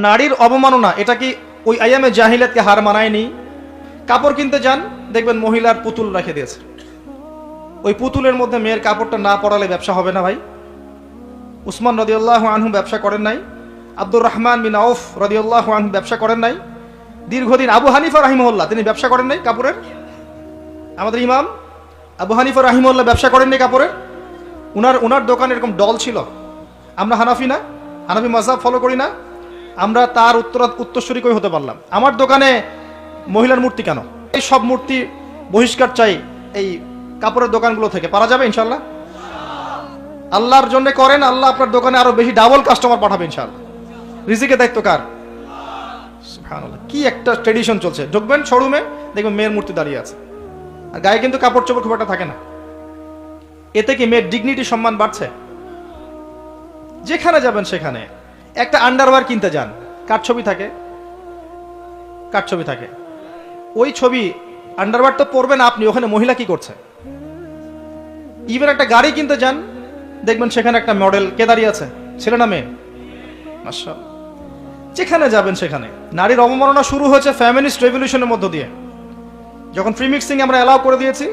নারীর অবমাননা এটা কি ওই আইয়ামে জাহিলিয়াতকে হার মানায়নি? কাপড় কিনতে যান, দেখবেন মহিলার পুতুল রেখে দিয়েছে। ওই পুতুলের মধ্যে মেয়ের কাপড়টা না পরালে ব্যবসা হবে না ভাই। উসমান রাদিয়াল্লাহু আনহু ব্যবসা করেন নাই? আব্দুর রহমান বিন আউফ রাদিয়াল্লাহু আনহু ব্যবসা করেন নাই? দীর্ঘদিন আবু হানিফা রাহিমাহুল্লাহ তিনি ব্যবসা করেন নাই কাপড়ের? আমাদের ইমাম আবু হানিফা রাহিমাহুল্লাহ ব্যবসা করেন নাই কাপড়ের? উনার দোকানে এরকম ডল ছিল। আমরা হানাফি না, হানাফি মাযহাব ফলো করি না, আমরা তার উত্তরসূরি কই হতে পারলাম? আমার দোকানে মহিলার মূর্তি কেন? এই সব মূর্তি বহিষ্কার চাই এই কাপড়ের দোকানগুলো থেকে। পারা যাবে ইনশাল্লাহ? আল্লাহর জন্য করেন, আল্লাহ আপনার দোকানে আরো বেশি ডাবল কাস্টমার পাঠাবে ইনশাল্লাহ। রিজিকের দায়িত্ব কার? সুবহানাল্লাহ, কি একটা ট্রেডিশন চলছে। ঢুকবেন শোরুমে, দেখবেন মেয়ের মূর্তি দাঁড়িয়ে আছে, আর গায়ে কিন্তু কাপড় চোপড় খুব একটা থাকে না। এতে কি মেয়ের ডিগনিটি, সম্মান বাড়ছে? যেখানে যাবেন সেখানে একটা আন্ডারওয়্যার কিনতে যান, কার ছবি থাকে? কার ছবি থাকে? ওই ছবি আন্ডারওয়্যার তো পরবেন আপনি, ওখানে মহিলা কি করছে? ইভেন একটা গাড়ি কিনতে যান, দেখবেন সেখানে একটা মডেল কে দাঁড়িয়ে আছে? ছেলে না মেয়ে? মাশাআল্লাহ। যেখানে যাবেন সেখানে নারীর অবমাননা শুরু হয়েছে ফেমিনিস্ট রেভলিউশনের মধ্য দিয়ে। যখন ফ্রি মিক্সিং আমরা অ্যালাউ করে দিয়েছি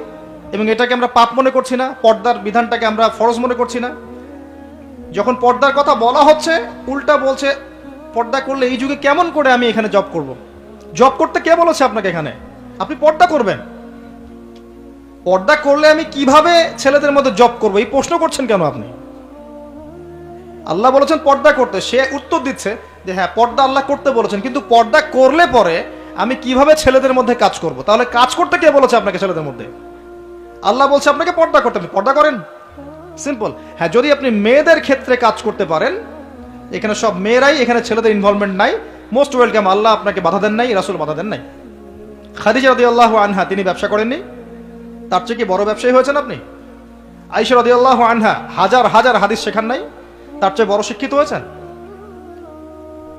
এবং এটাকে আমরা পাপ মনে করছি না, পর্দার বিধানটাকে আমরা ফরজ মনে করছি না, যখন পর্দার কথা বলা হচ্ছে উল্টা বলছে পর্দা করলে এই যুগে কেমন করে আমি এখানে জব করব? জব করতে কে বলেছে আপনাকে? এখানে আপনি পর্দা করবেন, পর্দা করলে আমি কিভাবে ছেলেদের মধ্যে জব করব এই প্রশ্ন করছেন কেন আপনি? আল্লাহ বলেছেন পর্দা করতে, সে উত্তর দিচ্ছে যে হ্যাঁ পর্দা আল্লাহ করতে বলেছেন, কিন্তু পর্দা করলে পরে আমি কিভাবে ছেলেদের মধ্যে কাজ করব? তাহলে কাজ করতে কে বলেছে আপনাকে ছেলেদের মধ্যে? আল্লাহ বলছে আপনাকে পর্দা করতে, আপনি পর্দা করেন। সিম্পল। হ্যাঁ, যদি আপনি মেয়েদের ক্ষেত্রে কাজ করতে পারেন, এখানে সব মেয়েরাই, এখানে ছেলেদের ইনভলভমেন্ট নাই, মোস্ট ওয়েলকাম। আল্লাহ আপনাকে বাধা দেন নাই, রাসূল বাধা দেন নাই। খাদিজা রাদিয়াল্লাহু আনহা তিনি ব্যবসা করেননি? তার চেয়ে কি বড় ব্যবসায়ী হয়েছেন আপনি? আয়েশা রাদিয়াল্লাহু আনহা হাজার হাজার হাদিস শেখান নাই? তার চেয়ে বড় শিক্ষিত হয়েছেন?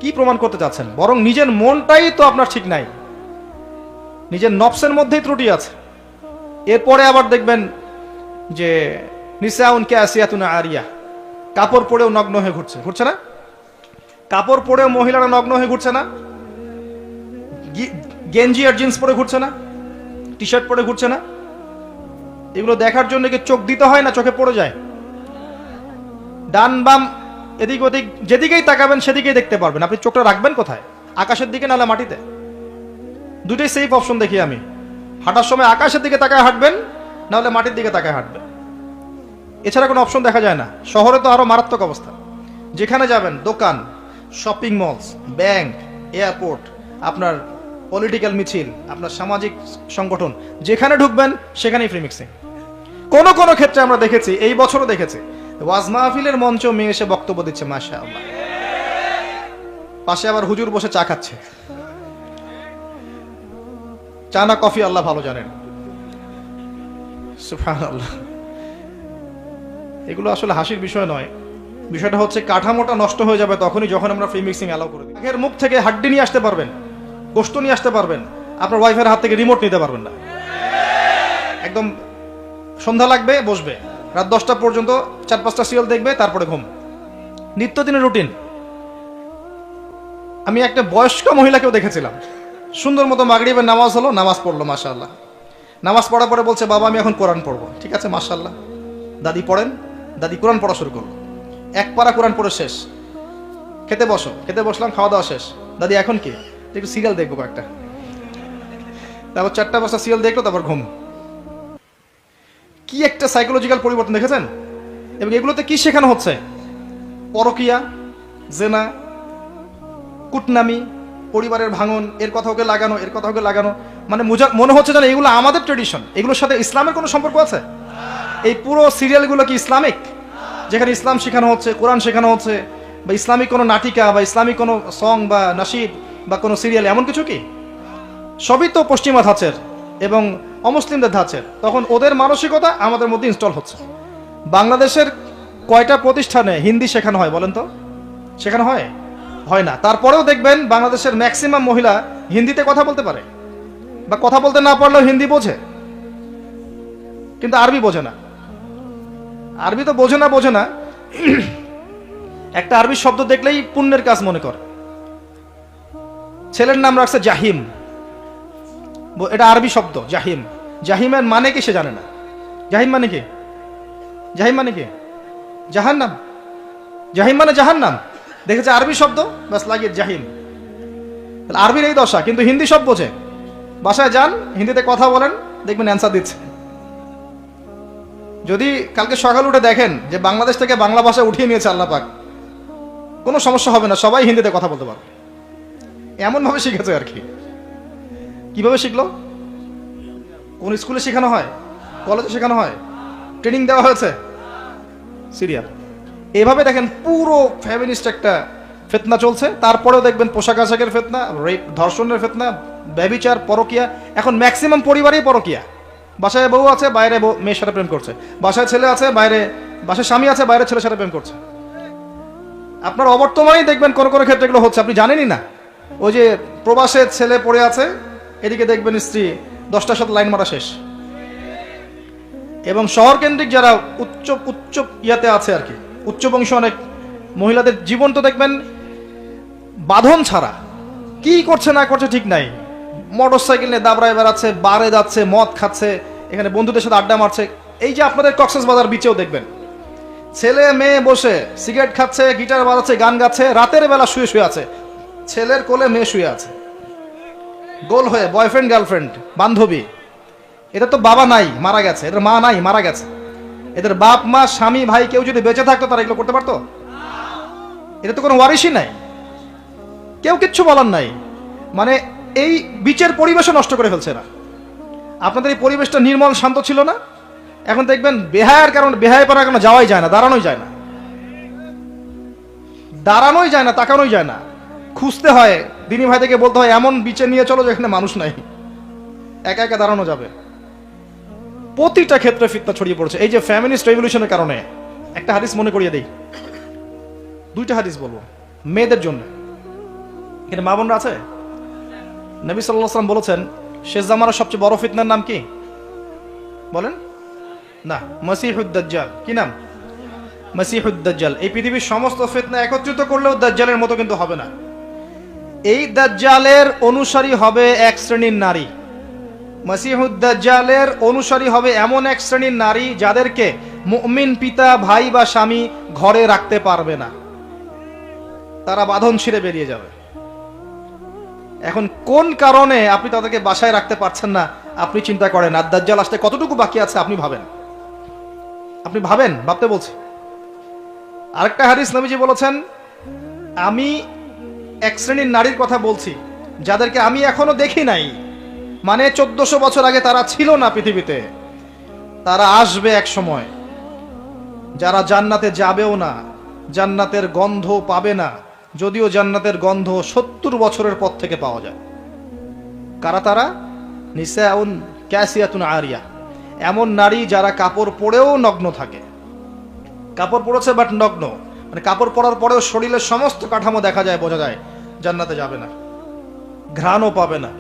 কি প্রমাণ করতে চাচ্ছেন? বরং নিজের মনটাই তো আপনার ঠিক নাই, নিজের নফসের মধ্যেই ত্রুটি আছে। এরপরে আবার দেখবেন যে নিসাউন কাসিয়াতুন আরিয়া, কাপড় পরেও নগ্ন হয়ে ঘুরছে, ঘুরছে না? কাপড় পরেও মহিলারা নগ্ন হয়ে ঘুরছে না? গেঞ্জি আর জিন্স পরে ঘুরছে না? টি শার্ট পরে ঘুরছে না? এগুলো দেখার জন্য কি চোখ দিতে হয় না চোখে পড়ে যায়? ডান বাম এদিক ওদিক যেদিকেই তাকাবেন সেদিকেই দেখতে পারবেন। আপনি চোখটা রাখবেন কোথায়? আকাশের দিকে নাহলে মাটিতে? দুটোই সেফ অপশন দেখি আমি। হাঁটার সময় আকাশের দিকে তাকায় হাঁটবেন, নাহলে মাটির দিকে তাকায় হাঁটবেন। এছাড়া কোনো অপশন দেখা যায় না। শহরে তো আরো মারাত্মক অবস্থা। যেখানে যাবেন, দোকান, শপিং মলস, ব্যাংক, এয়ারপোর্ট, আপনার পলিটিক্যাল মিছিল, আপনার সামাজিক সংগঠন, যেখানে ঢুকবেন সেখানেই ফ্রি মিক্সিং। কোনো কোনো ক্ষেত্রে আমরা দেখেছি, এই বছরও দেখেছি, ওয়াজ মাহফিলের মঞ্চ মেয়ে এসে বক্তব্য দিচ্ছে, মাশাআল্লাহ, পাশে আবার হুজুর বসে চা খাচ্ছে। চা না কফি আল্লাহ ভালো জানেন। সুবহানাল্লাহ। এগুলো আসলে হাসির বিষয় নয়। বিষয়টা হচ্ছে কাঠামোটা নষ্ট হয়ে যাবে তখনই যখন আমরা ফ্রি মিক্সিং অ্যালাউ করে দিই। বাঘের মুখ থেকে হাড্ডি নিয়ে আসতে পারবেন, গোশত নিয়ে আসতে পারবেন, আপনার ওয়াইফের হাত থেকে রিমোট নিতে পারবেন না। একদম সন্ধ্যা লাগবে, বসবে, রাত 10টা পর্যন্ত 4-5টা সিরিয়াল দেখবে, তারপরে ঘুম। নিত্যদিনের রুটিন। আমি একটা বয়স্ক মহিলাকেও দেখেছিলাম, সুন্দর মতো মাগরিবের নামাজ হলো, নামাজ পড়লো, মাশাআল্লাহ। নামাজ পড়ার পরে বলছে বাবা আমি এখন কোরআন পড়বো। ঠিক আছে, মাশাআল্লাহ, দাদি পড়েন। দাদি কোরআন পড়া শুরু করলো, এক পারা কোরআন পড়ে শেষ। খেতে বসো, খেতে বসলাম, খাওয়া দাওয়া শেষ। দাদি এখন কি? একটু সিরিয়াল দেখবো কয়েকটা। তারপর 4টা-5টা সিরিয়াল দেখলো, তারপর ঘুম। কি একটা সাইকোলজিক্যাল পরিবর্তন দেখেছেন? এবং এগুলোতে কি শেখানো হচ্ছে? পরকিয়া, জেনা, কুটনামি, পরিবারের ভাঙন, এর কথা ওকে লাগানো, এর কথা ওকে লাগানো। মানে মনে হচ্ছে যেন এগুলো আমাদের ট্রেডিশন, এগুলোর সাথে ইসলামের কোনো সম্পর্ক আছে? এই পুরো সিরিয়ালগুলো কি ইসলামিক? যেখানে ইসলাম শেখানো হচ্ছে, কোরআন শেখানো হচ্ছে, বা ইসলামিক কোনো নাটিকা বা ইসলামিক কোনো সং বা নাশিদ বা কোনো সিরিয়াল, এমন কিছু কি? সবই তো পশ্চিমা ধাঁচের এবং অমুসলিমদের ধাঁচের। তখন ওদের মানসিকতা আমাদের মধ্যে ইনস্টল হচ্ছে। বাংলাদেশের কয়টা প্রতিষ্ঠানে হিন্দি শেখানো হয় বলেন তো? শেখানো হয়? হয় না। তারপরেও দেখবেন বাংলাদেশের ম্যাক্সিমাম মহিলা হিন্দিতে কথা বলতে পারে, বা কথা বলতে না পারলেও হিন্দি বোঝে, কিন্তু আরবি বোঝে না। আরবি তো বোঝে না, একটা আরবি শব্দ দেখলেই পুণ্যের কাজ মনে করে। ছেলের নাম রাখছে জাহিম। এটা আরবি শব্দ জাহিম। জাহিমের মানে কি সে জানে না। জাহিম মানে কি? জাহিম মানে কি? জাহান্নাম। জাহিম মানে জাহান্নাম। দেখেছে আরবি শব্দ, বাস লাগিয়ে জাহিম। আরবির এই দশা, কিন্তু হিন্দি সব বোঝে। বাসায় যান, হিন্দিতে কথা বলেন, দেখবেন অ্যান্সার দিচ্ছে। যদি কালকে সকাল উঠে দেখেন যে বাংলাদেশ থেকে বাংলা ভাষা উঠিয়ে নিয়েছে আল্লাহ পাক, কোনো সমস্যা হবে না, সবাই হিন্দিতে কথা বলতে পারবে। এমনভাবে শিখেছে আর কি। কিভাবে শিখলো? কোন স্কুলে শেখানো হয়? কলেজে শেখানো হয়? ট্রেনিং দেওয়া হয়েছে? সিরিয়াল। এভাবে দেখেন পুরো ফ্যামিলিস্ট একটা ফিতনা চলছে। তারপরেও দেখবেন পোশাক আশাকের ফিতনা, রেপ, ধর্ষণের ফিতনা, ব্যভিচার, পরকিয়া। এখন ম্যাক্সিমাম পরিবারেই পরকিয়া। বাসায় বউ আছে, বাইরে মেয়ের সাথে প্রেম করছে। বাসায় ছেলে আছে, বাসায় স্বামী আছে, বাইরে ছেলের সাথে প্রেম করছে। আপনার অবর্তমানেই দেখবেন কোন কোন ক্ষেত্রে এগুলো হচ্ছে, আপনি জানেনই না। ওই যে প্রবাসে ছেলে পড়ে আছে, এদিকে দেখবেন স্ত্রী 10টার সাথে লাইন মারা শেষ। এবং শহর কেন্দ্রিক যারা উচ্চ ইয়াতে আছে আর কি, উচ্চ বংশ অনেক মহিলাদের জীবন তো দেখবেন বাঁধন ছাড়া, কি করছে না করছে ঠিক নাই। মোটর সাইকেল নিয়ে দাবড়ায় বেড়াচ্ছে, বারে যাচ্ছে, মদ খাচ্ছে, এখানে বন্ধুদের সাথে আড্ডা মারছে। এই যে আপনাদের কক্সবাজার বিচেও দেখবেন ছেলে মেয়ে বসে সিগারেট খাচ্ছে, গিটার বাজাচ্ছে, গান গাচ্ছে, রাতের বেলা শুয়ে শুয়ে আছে, ছেলের কোলে মেয়ে শুয়ে আছে, গোল হয়ে বয়ফ্রেন্ড গার্লফ্রেন্ড বান্ধবী। এদের তো বাবা নাই, মারা গেছে, এদের মা নাই, মারা গেছে। এদের বাপ মা স্বামী ভাই কেউ যদি বেঁচে থাকতো তারা এগুলো করতে পারতো? এদের তো কোনো ওয়ারিশই নাই, কেউ কিচ্ছু বলার নাই। মানে এই বিচের পরিবেশও নষ্ট করে ফেলছে না। আপনাদের এই পরিবেশটা নির্মল শান্ত ছিল না? এখন দেখবেন বেহায়ার কারণে, বেহায়াপনার কারণে যাওয়াই যায় না, দাঁড়ানোই যায় না, দাঁড়ানোই যায় না, তাকানোই যায় না। খুঁজতে হয়, দিনী ভাই থেকে বলতে হয় এমন বিচে নিয়ে চলো যেখানে মানুষ নাই, একা একা দাঁড়ানো যাবে। প্রতিটা ক্ষেত্রে ফিতনা ছড়িয়ে পড়ছে এই যে ফ্যামিলিস্ট রেভলিউশনের কারণে। একটা হাদিস মনে করিয়ে দেই, দুইটা হাদিস বলবো মেয়েদের জন্য। এখানে মা বোনরা আছে? নবী সাল্লাল্লাহু আলাইহি ওয়াসাল্লাম বলেছেন শেষ জামানার সবচেয়ে বড় ফিতনার নাম কি বলেন? না, মসিহুদ দাজ্জাল। কি নাম? মসিহুদ দাজ্জাল। এই পৃথিবীর সমস্ত ফিতনা একত্রিত করলেও দাজ্জালের মতো কিন্তু হবে না। এই দাজ্জালের অনুসারী হবে এক শ্রেণীর নারী। মসিহুদ দাজ্জালের অনুসারী হবে এমন এক শ্রেণীর নারী যাদেরকে মুমিন পিতা, ভাই বা স্বামী ঘরে রাখতে পারবে না, তারা বাঁধন ছিঁড়ে বেরিয়ে যাবে। এখন কোন কারণে আপনি তাদেরকে বাসায় রাখতে পারছেন না আপনি চিন্তা করেন। আর দাজ্জাল আসতে কতটুকু বাকি আছে আপনি ভাবেন, আপনি ভাবেন, ভাবতে বলছি। আরেকটা হাদিস নবীজি বলেছেন, আমি এক শ্রেণীর নারীর কথা বলছি যাদেরকে আমি এখনো দেখি নাই, মানে 1400 বছর আগে তারা ছিল না পৃথিবীতে, তারা আসবে এক সময়, যারা জান্নাতে যাবেও না, জান্নাতের গন্ধ পাবে না, যদিও জান্নাতের গন্ধ 70 বছরের পর থেকে পাওয়া যায়। কারা তারা? নিসাউন কাসিয়াতুন আরিয়া, এমন নারী যারা কাপড় পরেও নগ্ন থাকে। কাপড় পরেছে বাট নগ্ন, মানে কাপড় পরার পরেও শরীরের সমস্ত কাঠামো দেখা যায়, বোঝা যায় জান্নাতে যাবে না, ঘ্রাণও পাবে না।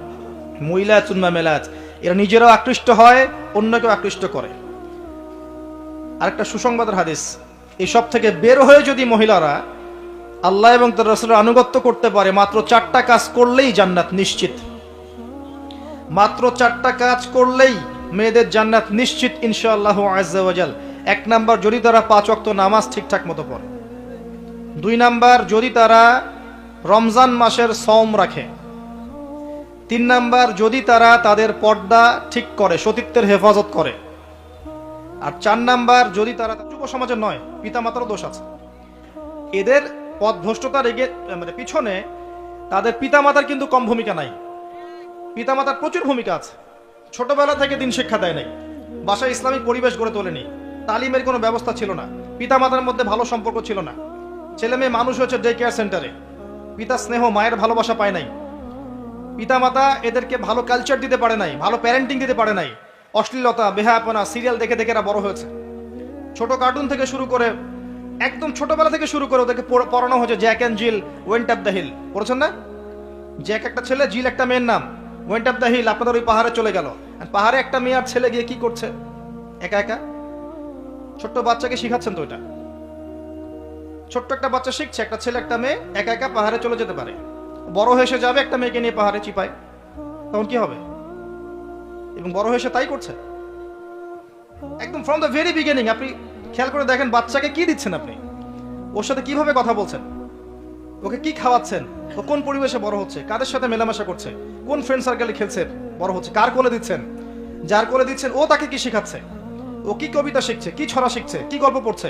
মুইলাতুন মামেলাত, এরা নিজেরাও আকৃষ্ট হয়, অন্যকেও আকৃষ্ট করে। আরেকটা সুসংবাদের হাদিস, এসব থেকে বের হয়ে যদি মহিলারা আল্লাহ এবং তার রাসূলের আনুগত্য করতে পারে, মাত্র 4টা কাজ করলেই জান্নাত নিশ্চিত। মাত্র 4টা কাজ করলেই মেয়েদের জান্নাত নিশ্চিত ইনশাআল্লাহু আযজা ওয়া জাল। 1 নাম্বার, যদি তারা 5 ওয়াক্ত নামাজ ঠিকঠাক মতো পড়ে। 2 নাম্বার, যদি তারা রমজান মাসের সওম রাখে। 3 নাম্বার, যদি তারা তাদের পর্দা ঠিক করে, সতীত্বের হেফাজত করে। আর 4 নাম্বার, যদি তারা, যুব সমাজের নয়, পিতামাতারও দোষ আছে। এদের পথভ্রষ্টতার মানে পিছনে তাদের পিতামাতার কিন্তু কম ভূমিকা নাই, পিতামাতার প্রচুর ভূমিকা আছে। ছোটবেলা থেকে দিন শিক্ষা দেয় নাই, বাসায় ইসলামিক পরিবেশ গড়ে তোলেনি, তালিমের কোনো ব্যবস্থা ছিল না, পিতামাতার মধ্যে ভালো সম্পর্ক ছিল না। ছেলে মেয়ে মানুষ হয়েছে ডে কেয়ার সেন্টারে, পিতা স্নেহ, মায়ের ভালোবাসা পায় নাই। পিতামাতা এদেরকে ভালো কালচার দিতে পারে নাই, ভালো প্যারেন্টিং দিতে পারে নাই। অশ্লীলতা, বেহায়াপনা, সিরিয়াল দেখে দেখে এরা বড় হয়েছে। ছোট কার্টুন থেকে শুরু করে, একদম ছোটবেলা থেকে শুরু করে ওদেরকে পড়ানো হয়েছে Jack and Jill, went up the hill. পড়েছেন না? জ্যাক একটা ছেলে, জিল একটা মেয়ের নাম, ওয়েন্ট আপ দ্য হিল, আপনাদের ওই পাহাড়ে চলে গেল। আর পাহাড়ে একটা মেয়ে আর ছেলে গিয়ে কি করছে? একা একা। ছোট্ট বাচ্চাকে শিখাচ্ছেন তো এটা, ছোট্ট একটা বাচ্চা শিখছে, একটা ছেলে একটা মেয়ে একা একা পাহাড়ে চলে যেতে পারে। বড় হয়ে সে যাবে একটা মেয়েকে নিয়ে পাহাড়ে চিপায়, তখন কি হবে? এবং বড় হয়ে সে তাই করছে। একদম ফ্রম দ্য ভেরি বিগিনিং আপনি খেয়াল করে দেখেন বাচ্চাকে কি দিচ্ছেন, আপনি ওর সাথে কিভাবে কথা বলছেন, ওকে কি খাওয়াচ্ছেন, ও কোন পরিবেশে বড় হচ্ছে, কাদের সাথে মেলামেশা করছে, কোন ফ্রেন্ড সার্কেলে খেলছে, বড় হচ্ছে, কার কোলে দিচ্ছেন, যার কোলে দিচ্ছেন ও তাকে কি শেখাচ্ছে, ও কি কবিতা শিখছে, কি ছড়া শিখছে, কি গল্প পড়ছে,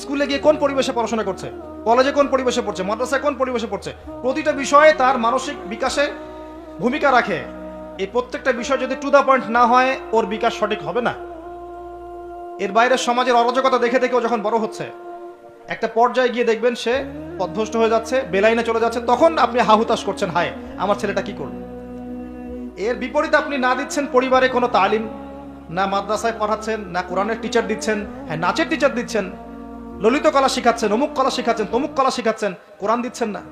স্কুলে গিয়ে কোন পরিবেশে পড়াশোনা করছে, কলেজে কোন পরিবেশে পড়ছে, মাদ্রাসায় কোন পরিবেশে পড়ছে, প্রতিটা বিষয়ে তার মানসিক বিকাশে ভূমিকা রাখে। এই প্রত্যেকটা বিষয় যদি টু দ্য পয়েন্ট না হয় ওর বিকাশ সঠিক হবে না। এর বাইরে সমাজের অরাজকতা দেখে দেখে ও যখন বড় হচ্ছে একটা পর্যায়ে গিয়ে দেখবেন সে পথভ্রষ্ট হয়ে যাচ্ছে, বেলাইনে চলে যাচ্ছে, তখন আপনি হাহুতাশ করছেন, হায় আমার ছেলেটা কি করলো। এর বিপরীতে আপনি না দিচ্ছেন পরিবারে কোনো তালিম, না মাদ্রাসায় পড়াচ্ছেন, না কোরআনের টিচার দিচ্ছেন, হ্যাঁ নাচের টিচার দিচ্ছেন, ললিত কলা শিখাচ্ছেন, অমুক কলা শিখাচ্ছেন, তমুক কলা শিখাচ্ছেন, কোরআন দিচ্ছেন না,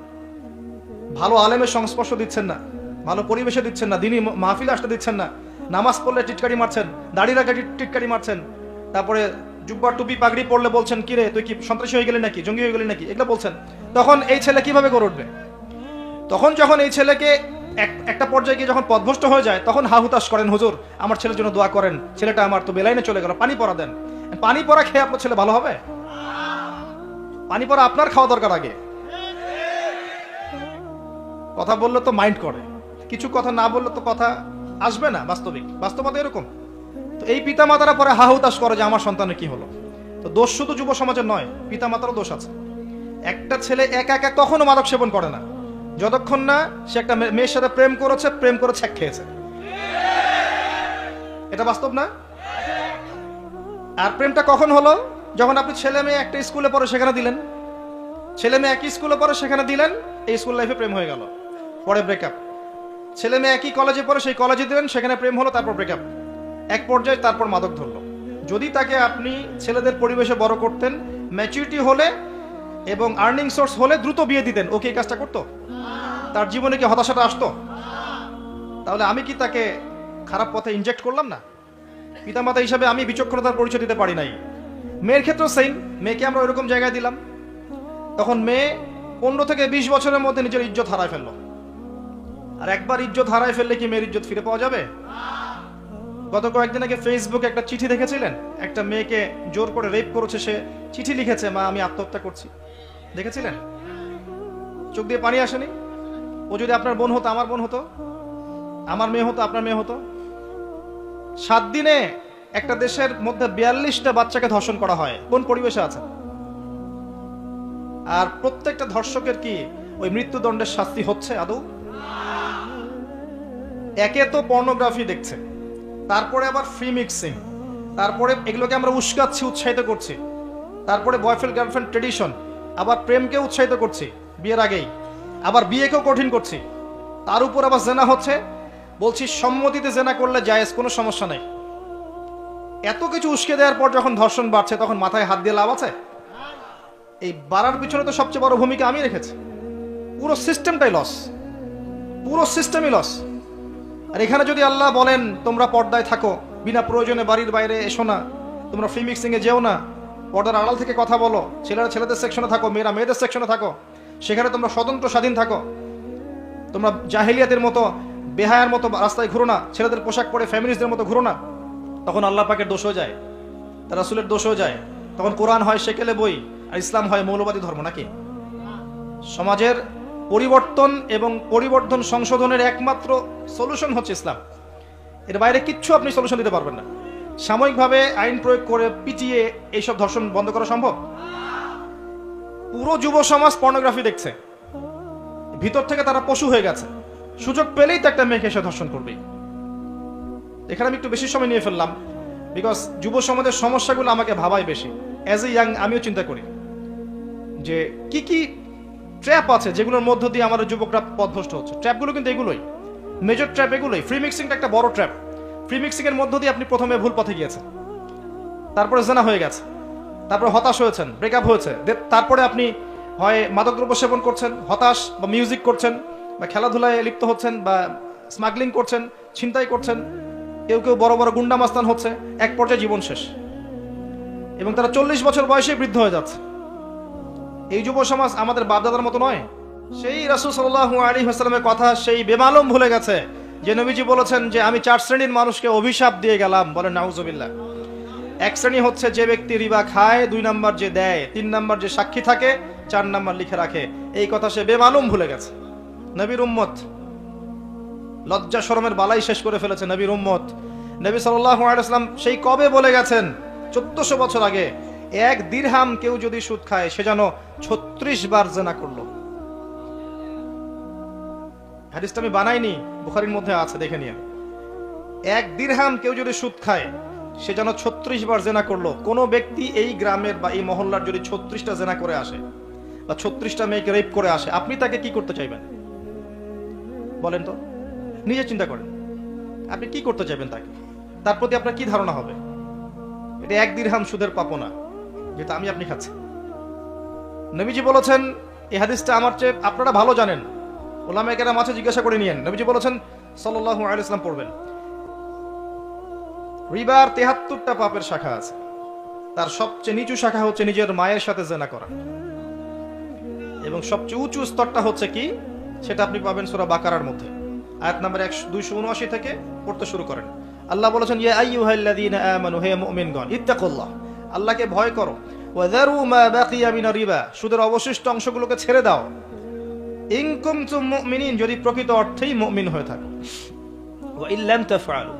ভালো আলেমের সংস্পর্শ দিচ্ছেন না, ভালো পরিবেশে দিচ্ছেন না, দিনই মাহফিলে আসতে দিচ্ছেন না, নামাজ পড়লে টিটকারি মারছেন, দাড়ি রাখা টিটকারি মারছেন, তারপরে জুব্বা টুপি পাগড়ি পড়লে বলছেন কিরে তুই কি সন্ত্রাসী হয়ে গেলি নাকি, জঙ্গি হয়ে গেলি নাকি, এগুলো বলছেন, তখন এই ছেলে কিভাবে করে উঠবে? তখন যখন এই ছেলেকে একটা পর্যায়ে গিয়ে যখন পথভ্রষ্ট হয়ে যায় তখন হাহুতাশ করেন, হুজুর আমার ছেলের জন্য দোয়া করেন, ছেলেটা আমার তো বেলাইনে চলে গেল, পানি পড়া দেন। পানি পড়া খেয়ে আপনার ছেলে ভালো হবে? পানি পড়া আপনার খাওয়া দরকার আগে। কথা বললে তো মাইন্ড করে, কিছু কথা না বললে তো কথা আসবে না, বাস্তবতা এরকম। তো এই পিতা মাতারা পরে হাহুতাশ করে যে আমার সন্তানের কি হলো। তো দোষ শুধু যুব সমাজের নয়, পিতা মাতারও দোষ আছে। একটা ছেলে একা একা কখনো মাদক সেবন করে না যতক্ষণ না সে একটা মেয়ের সাথে প্রেম করে ছ্যাক খেয়েছে। এটা বাস্তব না? আর প্রেমটা কখন হলো? যখন আপনি ছেলে মেয়ে একটা স্কুলে পড়ে সেখানে দিলেন, ছেলে মেয়ে একই স্কুলে পড়ে সেখানে দিলেন, এই স্কুল লাইফে প্রেম হয়ে গেল, পরে ব্রেকআপ। ছেলে মেয়ে একই কলেজে পড়ে সেই কলেজে দিলেন, সেখানে প্রেম হলো, তারপর ব্রেকআপ, এক পর্যায়ে তারপর মাদক ধরলো। যদি তাকে আপনি ছেলেদের পরিবেশে বড় করতেন, ম্যাচুরিটি হলে এবং আর্নিং সোর্স হলে দ্রুত বিয়ে দিতেন, ও কি এই কাজটা করতো? তার জীবনে কি হতাশাটা আসতো? তাহলে আমি কি তাকে খারাপ পথে ইনজেক্ট করলাম না? পিতামাতা হিসাবে আমি বিচক্ষণতার পরিচয় দিতে পারি নাই। মেয়ের ক্ষেত্রেও সেম, মেয়েকে আমরা ওইরকম জায়গায় দিলাম, তখন মেয়ে 15 থেকে 20 বছরের মধ্যে নিজের ইজ্জত হারায় ফেললো। আর একবার ইজ্জত হারায় ফেললে কি মেয়ের ইজ্জত ফিরে পাওয়া যাবে? গত কয়েকদিন আগে ফেসবুকে একটা চিঠি দেখেছিলেন, একটা মেয়েকে জোর করে রেপ করেছে, সে চিঠি লিখেছে, মা আমি আত্মহত্যা করছি। দেখেছিলেন? চোখ দিয়ে পানি আসেনি? ও যদি আপনার বোন হতো, আমার বোন হতো, আমার মেয়ে হতো, আপনার মেয়ে হতো। 7 দিনে একটা দেশের মধ্যে 42টা বাচ্চাকে ধর্ষণ করা হয়, কোন পরিবেশে আছে? আর প্রত্যেকটা ধর্ষকের কি ওই মৃত্যুদণ্ডের শাস্তি হচ্ছে আদৌ? একে তো পর্নোগ্রাফি দেখছে, তারপরে আবার ফ্রি মিক্সিং, তারপরে এগুলোকে আমরা উস্কাচ্ছি, উৎসাহিত করছি, তারপরে বয়ফ্রেন্ড গার্লফ্রেন্ড ট্রেডিশন, আবার প্রেমকে উৎসাহিত করছি বিয়ের আগেই, আবার বিয়েকেও কঠিন করছি, তার উপর আবার জেনা হচ্ছে। বলছি সম্মতিতে জেনা করলে জায়েজ, কোনো সমস্যা নেই। এত কিছু উস্কে দেওয়ার পর যখন ধর্ষণ বাড়ছে তখন মাথায় হাত দিয়ে লাভ আছে? এই বাড়ার পিছনে তো সবচেয়ে বড় ভূমিকা আমি রেখেছি। পুরো সিস্টেমটাই লস, পুরো সিস্টেমই লস। আর এখানে যদি আল্লাহ বলেন তোমরা পর্দায় থাকো, বিনা প্রয়োজনে বাড়ির বাইরে এসো না, তোমরা ফ্রি মিক্সিং এ যেও না, পর্দার আড়াল থেকে কথা বলো, ছেলেরা ছেলেদের সেকশনে থাকো, মেয়েরা মেয়েদের সেকশনে থাকো, সেখানে তোমরা স্বতন্ত্র স্বাধীন থাকো, তোমরা জাহেলিয়াতের মতো বেহায়ার মতো রাস্তায় ঘুরো না, ছেলেদের পোশাক পরে ফ্যামিলিজদের মতো ঘুরো না, তখন আল্লাহ পাকের দোষ হয়ে যায়, তার রাসূলের দোষ হয়ে যায়। তখন কোরআন হয় সেকেলে বই আর ইসলাম হয় মৌলবাদী ধর্ম নাকি? সমাজের পরিবর্তন এবং পরিবর্তন সংশোধনের একমাত্র সলিউশন হচ্ছে ইসলাম। এর বাইরে কিচ্ছু আপনি সলিউশন দিতে পারবেন না। সাময়িকভাবে আইন প্রয়োগ করে পিটিয়ে এইসব ধর্ষণ বন্ধ করা সম্ভব? পুরো যুব সমাজ পর্নোগ্রাফি দেখছে, ভিতর থেকে তারা পশু হয়ে গেছে, সুযোগ পেলেই তো একটা মেয়েকে এসে ধর্ষণ করবে। এখানে আমি একটু বেশি সময় নিয়ে ফেললাম, বিকজ যুব সমাজের সমস্যাগুলো আমাকে ভাবায় বেশি। অ্যাজ এ ইয়াং আমিও চিন্তা করি যে কি কি ট্র্যাপ আছে যেগুলোর মধ্য দিয়ে আমাদের যুবকরা পথভ্রষ্ট হচ্ছে। ট্র্যাপগুলো কিন্তু এগুলোই, মেজর ট্র্যাপ এগুলোই। ফ্রি মিক্সিংটা একটা বড় ট্র্যাপ। ফ্রি মিক্সিং এর মধ্য দিয়ে আপনি প্রথমে ভুল পথে গিয়েছেন, তারপরে জেনা হয়ে গেছে, তারপরে হতাশ হয়েছেন, ব্রেকআপ হয়েছে, তারপরে আপনি হয় মাদকদ্রব্য সেবন করছেন, হতাশ, বা মিউজিক করছেন, বা খেলাধুলায় লিপ্ত হচ্ছেন, বা স্মাগলিং করছেন, ছিনতাই করছেন, কেউ কেউ বড় বড় গুন্ডা মাস্তান হচ্ছে, এক পর্যায়ে জীবন শেষ, এবং তারা 40 বছর বয়সে বৃদ্ধ হয়ে যাচ্ছে। এই যুব সমাজ আমাদের বাপদাদার মতো নয়। সেই রাসূল সাল্লাল্লাহু আলাইহি ওয়াসাল্লামের কথা সেই বেমালুম ভুলে গেছে যে নবীজি বলেছেন যে আমি 4 শ্রেণীর মানুষকে অভিশাপ দিয়ে গেলাম। বলেন নাউজুবিল্লাহ। এক শ্রেণী হচ্ছে যে ব্যক্তি রিবা খায়, 2 নাম্বার যে দেয়, 3 নাম্বার যে সাক্ষী থাকে, 4 নাম্বার লিখে রাখে। এই কথা সে বেমালুম ভুলে গেছে। নবীর উম্মত লজ্জা শরমের বালাই শেষ করে ফেলেছে নবীর উম্মত। নবী সাল্লাল্লাহু আলাইহি ওয়াসাল্লাম সেই কবে বলে গেছেন, 1400 বছর আগে, 1 দিরহাম কেউ যদি সুদ খায় সে যেন 36 বার জিনা করলো। হাদিসটা আমি বানাইনি, বুখারীর মধ্যে আছে, দেখে নিন। 1 দিরহাম কেউ যদি সুদ খায় সে যেন 36 বার জিনা করলো। কোন ব্যক্তি এই গ্রামের বা এই মহল্লার যদি 36টা জিনা করে আসে বা 36টা মেয়েকে রেপ করে আসে, আপনি তাকে কি করতে চাইবেন বলেন তো? নিজে চিন্তা করেন, আপনি কি করতে চাইবেন তাকে? তার প্রতি আপনার কি ধারণা হবে? এটা 1 দিরহাম সুদের পাপনা যেটা আমি আপনি খাচ্ছি। নবীজি বলেছেন, এই হাদিসটা আমার চেয়ে আপনারা ভালো জানেন, ওলামায়ে কেরাম আছে, জিজ্ঞাসা করে নিয়েন। নবীজি বলেছেন সাল্লাল্লাহু আলাইহি ওয়াসাল্লাম পড়বেন, রিবার 73টা পাপের শাখা আছে, তার সবচেয়ে নিচু শাখা হচ্ছে নিজের মায়ের সাথে জিনা করা, এবং সবচেয়ে উঁচু স্তরটা হচ্ছে কি সেটা আপনি পাবেন সূরা বাকারার মধ্যে আয়াত নাম্বার 279 থেকে পড়তে শুরু করেন। আল্লাহ বলেছেন, ইয়া আইয়ুহাল্লাযীনা আমানু, হে মুমিনগণ, ইত্তাকুল্লাহ, আল্লাহকে ভয় করো, ওয়া যারু মা বাকিয়া মিনার রিবা, সুদের অবশিষ্ট অংশগুলোকে ছেড়ে দাও, ইন কুনতুম মুমিনিন, যদি প্রকৃত অর্থেই মুমিন হয়ে থাকো, ওয়া ইল্লাম তাফআলু,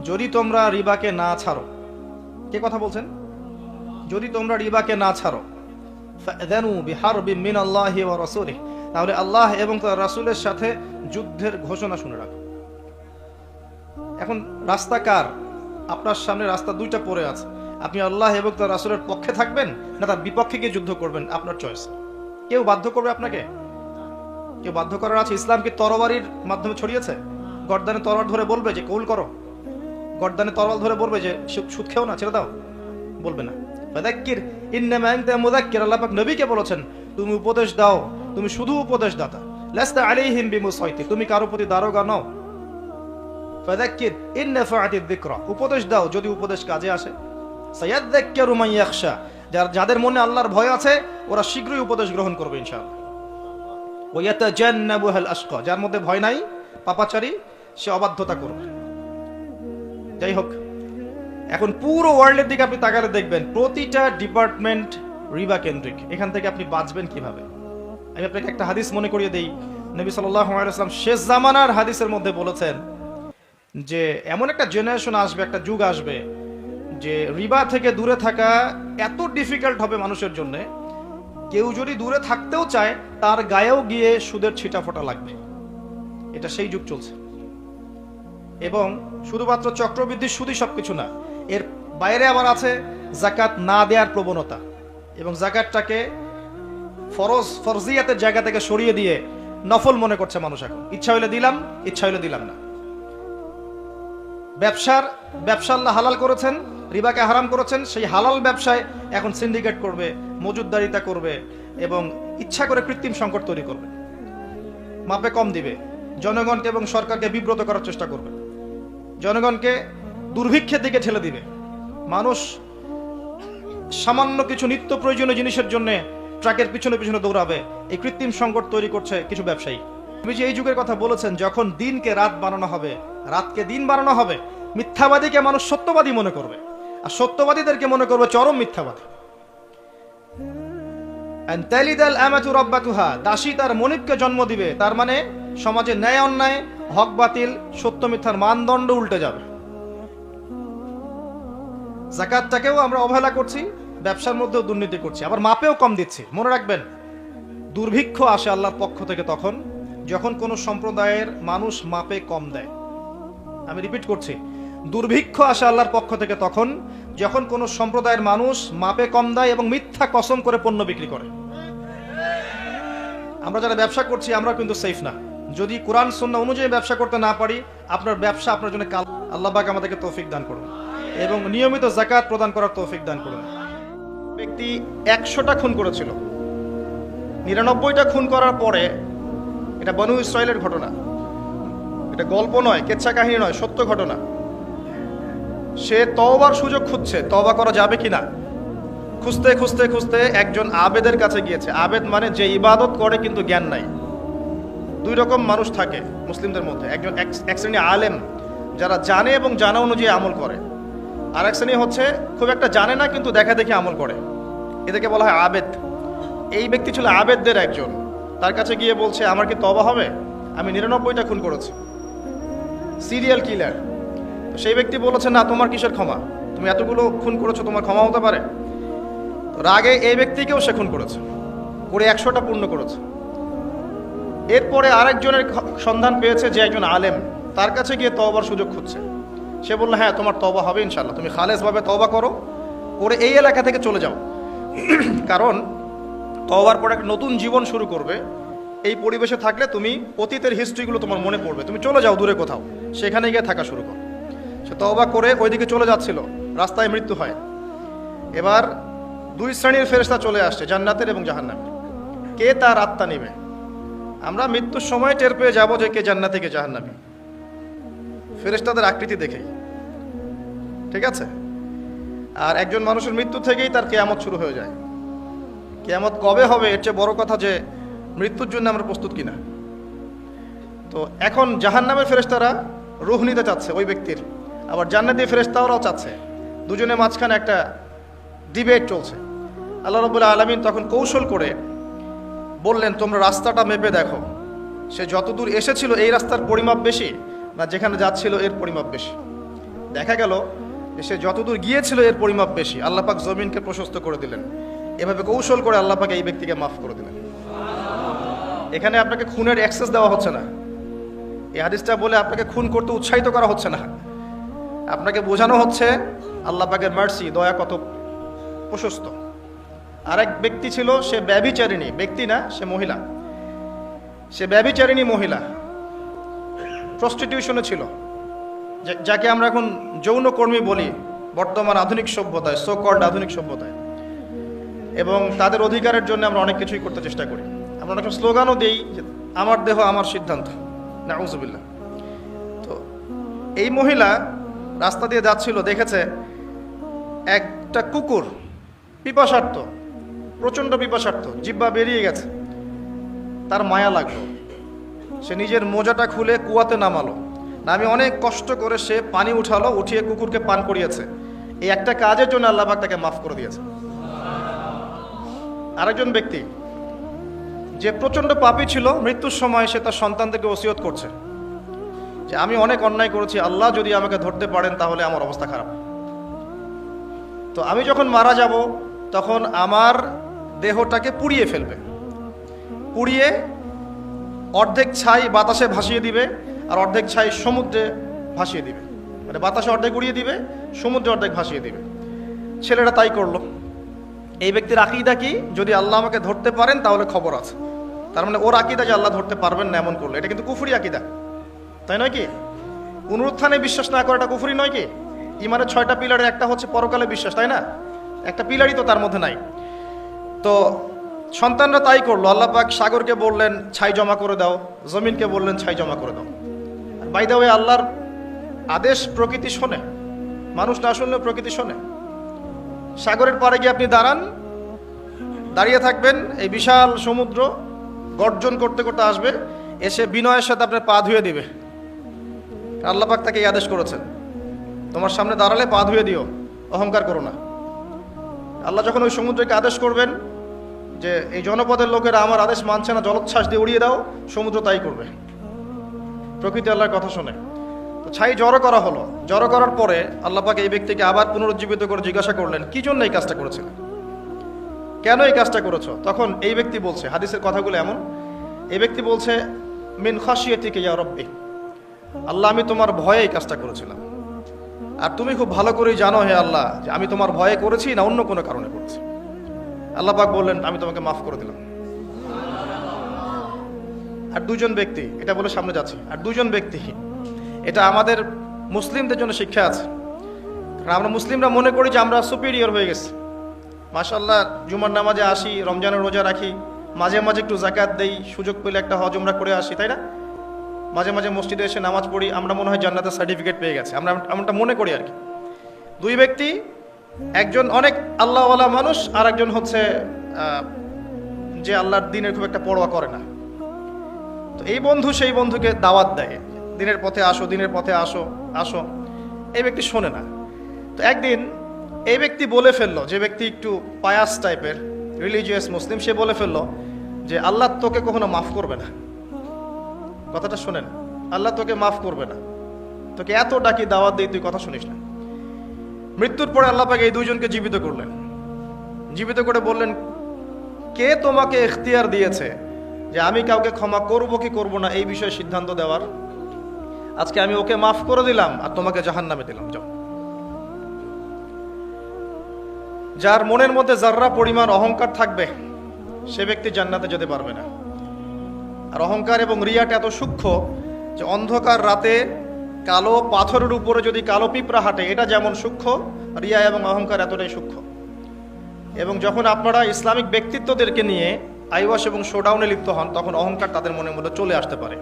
যদি তোমরা রিবাকে না ছাড়ো। কে কথা বলছেন? যদি তোমরা রিবাকে না ছাড়ো, ফাযানু বিহারবিন মিনাল্লাহি ওয়া রাসূলিহি, তাহলে আল্লাহ এবং তার রাসূলের সাথে যুদ্ধের ঘোষণা শুনে রাখো। এখন রাস্তা কার? আপনার সামনে রাস্তা 2টা পড়ে আছে, আপনি আল্লাহ এবং তার রাসূলের পক্ষে থাকবেন না তার বিপক্ষে গিয়ে যুদ্ধ করবেন, আপনার চয়েস। কেউ বাধ্য করবে আপনাকে? কেউ বাধ্য করার আছে? ইসলাম কি তরবারির মাধ্যমে ছড়িয়েছে? গর্দানে তরবারি ধরে বলবে যে কবুল করো? গর্দানে তরবারি ধরে বলবে যে সুদ খেও না, ছেড়ে দাও? বলবে না। ফাযাক্কির ইন্নামা আনতা মুযাক্কির, আল্লাহ পাক নবীকে বলেছেন তুমি উপদেশ দাও, তুমি শুধু উপদেশ দাতা, লাস্তা আলাইহিম বিমুসাইতির, তুমি কারো প্রতি দারোগা নও। ফাযাক্কির ইন নাফাআতিয যিকরা, উপদেশ দাও যদি উপদেশ কাজে আসে। সায়াযাক্কারু মান ইয়াখশা, যাদের মনে আল্লাহর ভয় আছে ওরা শীঘ্রই উপদেশ গ্রহণ করবে ইনশাআল্লাহ। ওয়া ইয়াতাজান্নাবুহাল আশকা, যার মধ্যে ভয় নাই, পাপাচারী, সে অবাধ্যতা করবে। যাই হোক, এখন পুরো ওয়ার্ল্ডের দিকে আপনি তাকালে দেখবেন প্রতিটা ডিপার্টমেন্ট রিবা কেন্দ্রিক। এখান থেকে আপনি বাঁচবেন কিভাবে? আমি আপনাকে একটা হাদিস মনে করিয়ে দেই। নবী সাল্লাল্লাহু আলাইহি ওয়াসাল্লাম শেষ জামানার হাদিসের মধ্যে বলেছেন যে এমন একটা জেনারেশন আসবে, একটা যুগ আসবে যে রিবা থেকে দূরে থাকা এত ডিফিকাল্ট হবে মানুষের জন্য, কেউ যদি দূরে থাকতেও চায় তার গায়েও গিয়ে সুদের ছিটাফোঁটা লাগবে। এটা সেই যুগ চলছে। এবং শুধুমাত্র চক্রবৃদ্ধি সুদই সবকিছু না, এর বাইরে আবার আছে যাকাত না দেওয়ার প্রবণতা, এবং যাকাতটাকে ফরজিয়াতের জায়গা থেকে সরিয়ে দিয়ে নফল মনে করছে মানুষ। এখন ইচ্ছা হইলে দিলাম, ইচ্ছা হইলে দিলাম না। ব্যবসা আল্লাহ হালাল করেছেন, রিবাকে হারাম করেছেন, সেই হালাল ব্যবসায় এখন সিন্ডিকেট করবে, মজুদদারিতা করবে, এবং ইচ্ছা করে কৃত্রিম সংকট তৈরি করবে, মাপে কম দিবে, জনগণকে এবং সরকারকে বিব্রত করার চেষ্টা করবে, জনগণকে দুর্ভিক্ষের দিকে ঠেলে দিবে। মানুষ সামান্য কিছু নিত্য প্রয়োজনীয় জিনিসের জন্য ট্রাকের পিছনে পিছনে দৌড়াবে, এই কৃত্রিম সংকট তৈরি করছে কিছু ব্যবসায়ী। তুমি যে এই যুগের কথা বলেছেন, যখন দিনকে রাত বানানো হবে, রাতকে দিন বানানো হবে, মিথ্যাবাদীকে মানুষ সত্যবাদী মনে করবে, আর সত্যবাদীদেরকে মনে করবে চরম মিথ্যাবাদী। দাসী তার মনিবকে জন্ম দিবে, তার মানে সমাজে ন্যায় অন্যায়, হক বাতিল, সত্য মিথ্যার মানদণ্ড উল্টে যাবে। যাকাতটাকেও আমরা অবহেলা করছি, ব্যবসার মধ্যেও দুর্নীতি করছি, আবার মাপেও কম দিচ্ছি। মনে রাখবেন, দুর্ভিক্ষ আসে আল্লাহর পক্ষ থেকে তখন যখন কোন সম্প্রদায়ের মানুষ মাপে কম দেয়। আমি রিপিট করছি, দুর্ভিক্ষ আসে আল্লাহর পক্ষ থেকে তখন যখন কোন সম্প্রদায়ের মানুষ মাপে কম দেয় এবং মিথ্যা কসম করে পণ্য বিক্রি করে। আমরা যারা ব্যবসা করছি আমরা কিন্তু সেফ না। যদি কোরআন সুন্নাহ অনুযায়ী ব্যবসা করতে না পারি, আপনার ব্যবসা আপনার জন্য কাল। আল্লাহ পাক আমাদেরকে তৌফিক দান করুন এবং নিয়মিত যাকাত প্রদান করার তৌফিক দান করুন। ব্যক্তি 100টা খুন করেছিল, 99টা খুন করার পরে, এটা বনু ইসরাইলের ঘটনা, এটা গল্প নয়, কেচ্ছা কাহিনী নয়, সত্য ঘটনা। সে তওবার সুযোগ খুঁজছে, তওবা করা যাবে কিনা। খুঁজতে খুঁজতে খুঁজতে একজন আবেদের কাছে গিয়েছে। আবেদ মানে যে ইবাদত করে কিন্তু জ্ঞান নাই। দুই রকম মানুষ থাকে মুসলিমদের মধ্যে। একজন এক শ্রেণী আলেম, যারা জানে এবং জানা অনুযায়ী আমল করে, আর এক শ্রেণী হচ্ছে খুব একটা জানে না কিন্তু দেখা দেখে আমল করে, এদেরকে বলা হয় আবেদ। এই ব্যক্তি ছিল আবেদদের একজন। তার কাছে গিয়ে বলছে, আমার কি তওবা হবে? আমি 99টা খুন করেছি, সিরিয়াল কিলার। সেই ব্যক্তি বলেছে, না, তোমার কিসের ক্ষমা? তুমি এতগুলো খুন করেছো, তোমার ক্ষমা হতে পারে? রাগে এই ব্যক্তিকেও সে খুন করেছে, করে 100টা পূর্ণ করেছে। এরপরে আরেকজনের সন্ধান পেয়েছে যে একজন আলেম, তার কাছে গিয়ে তওবার সুযোগ খুঁজছে। সে বললো, হ্যাঁ, তোমার তওবা হবে ইনশাল্লাহ, তুমি খালেসভাবে তওবা করো, করে এই এলাকা থেকে চলে যাও। কারণ তওবার পরে একটা নতুন জীবন শুরু করবে। এই পরিবেশে থাকলে তুমি অতীতের হিস্ট্রিগুলো তোমার মনে পড়বে, তুমি চলে যাও দূরে কোথাও, সেখানে গিয়ে থাকা শুরু করো। সে তওবা করে ওইদিকে চলে যাচ্ছিল, রাস্তায় মৃত্যু হয়। এবার দুই শ্রেণীর ফেরেশতা চলে আসছে, জান্নাতের এবং জাহান্নামের। কে তার আত্মা নেবে? আমরা মৃত্যুর সময় টের পেয়ে যাবো যে কে জান্নাতি কে জাহান্নামী, ফেরেশতাদের আকৃতি দেখেই, ঠিক আছে? আর একজন মানুষের মৃত্যু থেকেই তার কিয়ামত শুরু হয়ে যায়। কিয়ামত কবে হবে এর চেয়ে বড় কথা যে মৃত্যুর জন্য আমরা প্রস্তুত কিনা। তো এখন জাহান্নামের ফেরেশতারা রূহ নিতে চাচ্ছে ওই ব্যক্তির, আবার জান্নাতি ফেরেশতারাও চাচ্ছে। দুজনের মাঝখানে একটা ডিবেট চলছে। আল্লাহ রাব্বুল আলামিন তখন কৌশল করে বললেন, তোমরা রাস্তাটা মেপে দেখো, সে যতদূর এসেছিল এই রাস্তার পরিমাপ বেশি, না যেখানে যাচ্ছিল এর পরিমাপ বেশি। দেখা গেল যে সে যতদূর গিয়েছিল এর পরিমাপ বেশি। আল্লাহ পাক জমিনকে প্রশস্ত করে দিলেন। এভাবে কৌশল করে আল্লাহ পাক এই ব্যক্তিকে মাফ করে দিলেন। এখানে আপনাকে খুনের অ্যাক্সেস দেওয়া হচ্ছে না। এই হাদিসটা বলে আপনাকে খুন করতে উৎসাহিত করা হচ্ছে না। আপনাকে বোঝানো হচ্ছে আল্লাহ পাকের মার্সি, দয়া কত প্রশস্ত। আরেক ব্যক্তি ছিল, সে ব্যভিচারিণী ব্যক্তি না, সে মহিলা। সে ব্যভিচারিণী মহিলা, প্রস্টিটিউশনে ছিল, যাকে আমরা এখন যৌনকর্মী বলি বর্তমান আধুনিক সভ্যতায়, সো কল্ড আধুনিক সভ্যতায়। এবং তাদের অধিকারের জন্য আমরা অনেক কিছুই করতে চেষ্টা করি। আমরা অনেক স্লোগানও দিই যে আমার দেহ আমার সিদ্ধান্ত, নাউজুবিল্লাহ। তো এই মহিলা রাস্তা দিয়ে যাচ্ছিল, দেখেছে একটা কুকুর পিপাসার্থ, প্রচণ্ড পিপাসার্থ, জিহ্বা বেরিয়ে গেছে। তার মায়া লাগলো, সে নিজের মোজাটা খুলে কুয়াতে নামালো, নামিয়ে অনেক কষ্ট করে সে পানি উঠালো, উঠিয়ে কুকুরকে পান করিয়েছে। এই একটা কাজের জন্য আল্লাহ পাক তাকে মাফ করে দিয়েছে। আরেকজন ব্যক্তি যে প্রচণ্ড পাপী ছিল, মৃত্যুর সময় সে তার সন্তানদেরকে ওসিয়ত করছে যে আমি অনেক অন্যায় করেছি, আল্লাহ যদি আমাকে ধরতে পারেন তাহলে আমার অবস্থা খারাপ। তো আমি যখন মারা যাব তখন আমার দেহটাকে পুড়িয়ে ফেলবে, পুড়িয়ে অর্ধেক ছাই বাতাসে ভাসিয়ে দিবে, আর অর্ধেক ছাই সমুদ্রে ভাসিয়ে দিবে। মানে বাতাসে অর্ধেক উড়িয়ে দিবে, সমুদ্রে অর্ধেক ভাসিয়ে দিবে। ছেলেরা তাই করলো। এই ব্যক্তির আকীদা কি? যদি আল্লাহ আমাকে ধরতে পারেন তাহলে খবর আছে। তার মানে ওর আকীদা যে আল্লাহ ধরতে পারবেন না এমন করলো, এটা কিন্তু কুফরি আকীদা, তাই নয় কি? পুনরুত্থানে বিশ্বাস না করাটা কুফরি নয় কি? ইমানের 6টা পিলারের একটা হচ্ছে পরকালে বিশ্বাস, তাই না? একটা পিলারই তো তার মধ্যে নাই। তো সন্তানরা তাই করলো। আল্লাহ পাক সাগরকে বললেন ছাই জমা করে দাও, জমিনকে বললেন ছাই জমা করে দাও। বাই দ্য ওয়ে, আল্লাহর আদেশ প্রকৃতি শোনে, মানুষ না শুনলেও প্রকৃতি শোনে। সাগরের পাড়ে গিয়ে আপনি দাঁড়ান, দাঁড়িয়ে থাকবেন, এই বিশাল সমুদ্র গর্জন করতে করতে আসবে, এসে বিনয়ের সাথে আপনার পা ধুয়ে দিবে। আল্লাহ পাক তাকে এই আদেশ করেছেন, তোমার সামনে দাঁড়ালে পা ধুয়ে দিও, অহংকার করো না। আল্লাহ যখন ওই সমুদ্রকে আদেশ করবেন যে এই জনপদের লোকেরা আমার আদেশ মানছে না, জলোচ্ছ্বাস দিয়ে উড়িয়ে দাও, সমুদ্র তাই করবে। প্রকৃতি আল্লাহর কথা শোনে। তো ছাই জড়ো করা হলো। জড়ো করার পরে আল্লাহ পাক এই ব্যক্তিকে আবার পুনরুজ্জীবিত করে জিজ্ঞাসা করলেন, কি জন্য এই কাজটা করেছিল, কেন এই কাজটা করেছো? তখন এই ব্যক্তি বলছে, হাদিসের কথাগুলো এমন, এই ব্যক্তি বলছে, মিন খাশিয়াতিকা ইয়া রাব্বি, আল্লাহ আমি তোমার ভয়ে এই কাজটা করেছিলাম, আর তুমি খুব ভালো করেই জানো হে আল্লাহ যে আমি তোমার ভয়ে করেছি না অন্য কোনো কারণে করেছি। আল্লাহ পাক বললেন, আমি তোমাকে মাফ করে দিলাম। আর দুজন ব্যক্তি, এটা বলে সামনে যাচ্ছি, আর দুজন ব্যক্তি, এটা আমাদের মুসলিমদের জন্য শিক্ষা আছে। কারণ আমরা মুসলিমরা মনে করি যে আমরা সুপিরিয়র হয়ে গেছি। মাশাআল্লাহ, জুমার নামাজে আসি, রমজানের রোজা রাখি, মাঝে মাঝে একটু জাকাত দেই, সুযোগ পেলে একটা হজ উমরা করে আসি, তাই না? মাঝে মাঝে মসজিদে এসে নামাজ পড়ি, আমরা মনে হয় জান্নাতের সার্টিফিকেট পেয়ে গেছে, আমরা এমনটা মনে করি আর কি। দুই ব্যক্তি, একজন অনেক আল্লাহওয়ালা মানুষ, আর একজন হচ্ছে যে আল্লাহর দ্বীনের খুব একটা পরোয়া করে না। তো এই বন্ধু সেই বন্ধুকে দাওয়াত দেয়, দিনের পথে আসো, দিনের পথে আসো আসো। এই ব্যক্তি শোনে না। তো একদিন এই ব্যক্তি বলে ফেললো, যে ব্যক্তি একটু পায়াস টাইপের রিলিজিয়াস মুসলিম, সে বলে ফেললো যে আল্লাহ তোকে কখনো মাফ করবে না। কথাটা শোনেন, আল্লাহ তোকে মাফ করবে না, তোকে এত ডাকি দাওয়াত দিই, তুই কথা শুনিস না। মৃত্যুর পরে আল্লাহ পাক এই দুইজনকে জীবিত করলেন। জীবিত করে বললেন, কে তোমাকে ইখতিয়ার দিয়েছে যে আমি কাউকে ক্ষমা করব কি করব না এই বিষয়ে সিদ্ধান্ত দেওয়ার? আজকে আমি ওকে মাফ করে দিলাম আর তোমাকে জাহান্নামে দিলাম। যাও। যার মনের মধ্যে যাররা পরিমাণ অহংকার থাকবে সে ব্যক্তি জান্নাতে যেতে পারবে না। আর অহংকার এবং রিয়াটা এত সূক্ষ্ম যে অন্ধকার রাতে কালো পাথরের উপরে যদি কালো পিঁপড়া হাঁটে, এটা যেমন সূক্ষ্ম, রিয়া এবং অহংকার এতটাই সূক্ষ্ম। এবং যখন আপনারা ইসলামিক ব্যক্তিত্বদেরকে নিয়ে আইওয়াশ এবং শোডাউনে লিপ্ত হন, তখন অহংকার তাদের মনের মধ্যে চলে আসতে পারে।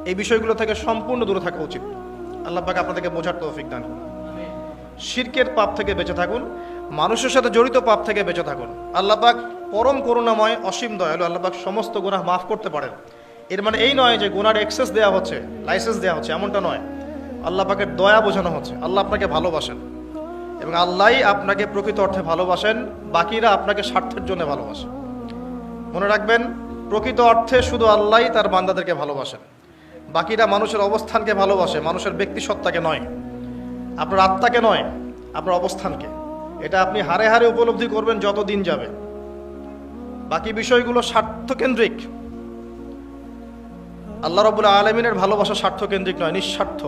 এই বিষয়গুলো থেকে সম্পূর্ণ দূরে থাকা উচিত। আল্লাহ পাক আপনাদেরকে বোঝার তৌফিক দান করুন। শিরকের পাপ থেকে বেঁচে থাকুন, মানুষের সাথে জড়িত পাপ থেকে বেঁচে থাকুন। আল্লাহ পাক পরম করুণাময়, অসীম দয়ালু। আল্লাহ পাক সমস্ত গুনাহ মাফ করতে পারেন। এর মানে এই নয় যে গুনার এক্সেস দেওয়া হচ্ছে, লাইসেন্স দেওয়া হচ্ছে, এমনটা নয়। আল্লাহ পাকের দয়া বোঝানো হচ্ছে। আল্লাহ আপনাকে ভালোবাসেন এবং আল্লাহই আপনাকে প্রকৃত অর্থে ভালোবাসেন, বাকিরা আপনাকে স্বার্থের জন্য ভালোবাসেন। মনে রাখবেন, প্রকৃত অর্থে শুধু আল্লাহই তার বান্দাদেরকে ভালোবাসেন, বাকিরা মানুষের অবস্থানকে ভালোবাসে, মানুষের ব্যক্তি সত্তাকে নয়, আপনার আত্মাকে নয়, আপনার অবস্থানকে। এটা আপনি হারে হারে উপলব্ধি করবেন যত দিন যাবে। বাকি বিষয়গুলো স্বার্থকেন্দ্রিক। আল্লাহ রাব্বুল আলামিনের ভালোবাসা স্বার্থকেন্দ্রিক নয়, নিঃস্বার্থ।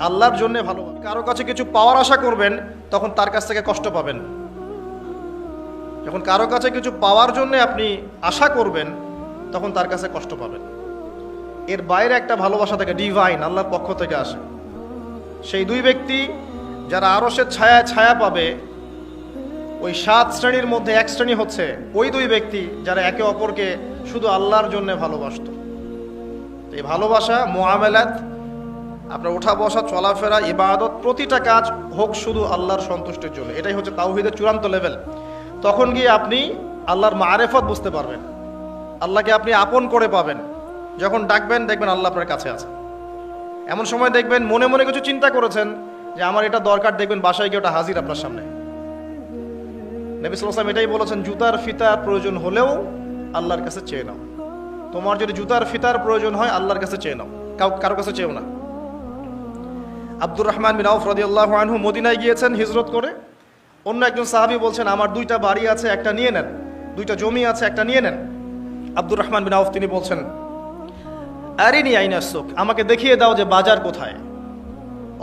আল্লাহর জন্য ভালোবাসা। কারো কাছে কিছু পাওয়ার আশা করবেন, তখন তার কাছ থেকে কষ্ট পাবেন। যখন কারো কাছে কিছু পাওয়ার জন্য আপনি আশা করবেন, তখন তার কাছে কষ্ট পাবেন। এর বাইরে একটা ভালোবাসা থেকে, ডিভাইন, আল্লাহর পক্ষ থেকে আসে। সেই দুই ব্যক্তি যারা আরশের ছায়ায় ছায়া পাবে, ওই 7 শ্রেণীর মধ্যে এক শ্রেণী হচ্ছে ওই দুই ব্যক্তি যারা একে অপরকে শুধু আল্লাহর জন্য ভালোবাসত। এই ভালোবাসা, মুআমালাত, আপনার ওঠা বসা, চলাফেরা, ইবাদত, প্রতিটা কাজ হোক শুধু আল্লাহর সন্তুষ্টির জন্য। এটাই হচ্ছে তাওহীদের চূড়ান্ত লেভেল। তখন গিয়ে আপনি আল্লাহর মারেফত বুঝতে পারবেন, আল্লাহকে আপনি আপন করে পাবেন। যখন ডাকবেন দেখবেন আল্লাহ আপনার কাছে আছে। এমন সময় দেখবেন মনে মনে কিছু চিন্তা করেছেন যে আমার এটা দরকার, দেখবেন বাসায় গিয়ে ওটা হাজির আপনার সামনে। নবী সাল্লাল্লাহু আলাইহি ওয়াসাল্লাম এটাই বলেছেন, জুতার ফিতার প্রয়োজন হলেও আল্লাহর কাছে চেয়ে নাও। তোমার যদি জুতার ফিতার প্রয়োজন হয় আল্লাহর কাছে চেয়ে নাও, কারো কাছে চেয়েও না। আব্দুর রহমান বিন আউফ রাদিয়াল্লাহু আনহু মদিনায় গিয়েছেন হিজরত করে। অন্য একজন সাহাবী বলছেন, আমার 2টা বাড়ি আছে, একটা নিয়ে নেন, 2টা জমি আছে, একটা নিয়ে নেন। আব্দুর রহমান বিন আউফ তিনি বলছেন, আরিনি আইনা সুক, আমাকে দেখিয়ে দাও যে বাজার কোথায়।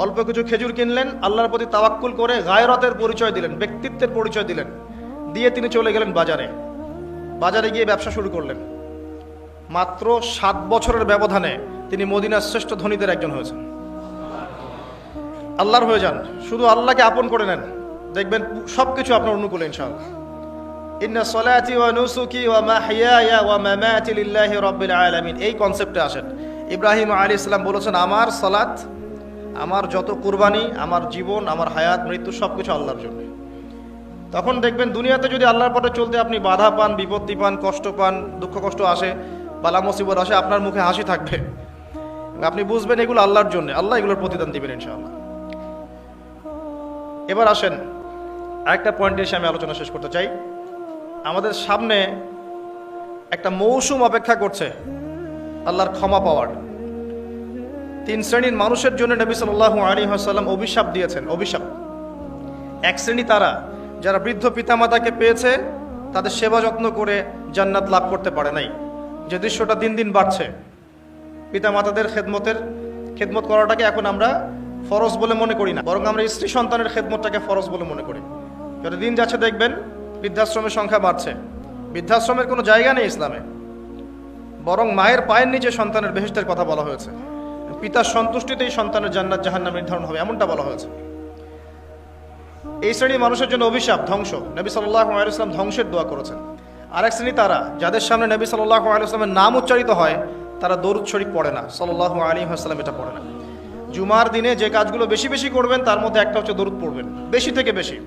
অল্প কিছু খেজুর কিনলেন, আল্লাহর প্রতি তাওয়াক্কুল করে গায়রাতের পরিচয় দিলেন, ব্যক্তিত্বের পরিচয় দিলেন, দিয়ে তিনি চলে গেলেন বাজারে। বাজারে গিয়ে ব্যবসা শুরু করলেন। মাত্র 7 বছরের ব্যবধানে তিনি মদিনার শ্রেষ্ঠ ধনীদের একজন হয়েছেন। আল্লাহর হয়ে যান, শুধু আল্লাহকে আপন করে নেন, দেখবেন সবকিছু আপনার অনুকূলে ইনশাআল্লাহ। ইন্না সলাতি ওয়া নুসুকি ওয়া মাহইয়ায়া ওয়া মামাতি লিল্লাহি রাব্বিল আলামিন, এই কনসেপ্টে আসেন। ইব্রাহিম আলাইহিস সালাম বলেছেন, আমার সালাত, আমার যত কুরবানি, আমার জীবন, আমার হায়াত, মৃত্যু সবকিছু আল্লাহর জন্য। তখন দেখবেন দুনিয়াতে যদি আল্লাহর পথে চলতে আপনি বাধা পান, বিপত্তি পান, কষ্ট পান, দুঃখ কষ্ট আসে, বালা মুসিবত আসে, আপনার মুখে হাসি থাকবে। আপনি বুঝবেন এগুলো আল্লাহর জন্য, আল্লাহ এগুলোর প্রতিদান দিবেন ইনশাআল্লাহ। এবার আসেন আরেকটা পয়েন্টে এসে আমি আলোচনা শেষ করতে চাই। আমাদের সামনে একটা মৌসুম অপেক্ষা করছে আল্লাহর ক্ষমা পাওয়ার। 3 শ্রেণীর মানুষের জন্য নবী সাল্লাল্লাহু আলাইহি ওয়াসাল্লাম অভিশাপ দিয়েছেন। অভিশাপ, এক শ্রেণী তারা যারা বৃদ্ধ পিতামাতাকে পেয়েছে, তাদের সেবা যত্ন করে জান্নাত লাভ করতে পারে নাই। যে দৃশ্যটা দিন দিন বাড়ছে, পিতামাতাদের খেদমত করাটাকে এখন আমরা ফরজ বলে মনে করি না, বরং আমরা স্ত্রী সন্তানের খেদমতটাকে ফরজ বলে মনে করি। যত দিন যাচ্ছে দেখবেন বৃদ্ধাশ্রমের সংখ্যা বাড়ছে। বৃদ্ধাশ্রমের কোনো জায়গা নেই ইসলামে, বরং মায়ের পায়ের নিচে সন্তানের বেহেশতের কথা বলা হয়েছে। পিতার সন্তুষ্টিতেই সন্তানের জান্নাত জাহান্নাম নির্ধারণ হবে, এমনটা বলা হয়েছে। এই শ্রেণী মানুষের জন্য অভিশাপ, ধ্বংস। নবী সাল্লাল্লাহু আলাইহি ওয়াসাল্লাম ধ্বংসের দোয়া করেছেন। আরেক শ্রেণী তারা যাদের সামনে নবী সাল্লাল্লাহু আলাইহি ওয়াসাল্লামের নাম উচ্চারিত হয়, তারা দরুদ শরীফ পড়ে না, সাল্লাল্লাহু আলাইহি ওয়াসাল্লাম এটা পড়ে না। জুমার দিনে যে কাজগুলো বেশি বেশি করবেন তার মধ্যে একটা হচ্ছে দরুদ পড়বেন, বেশি থেকে বেশি।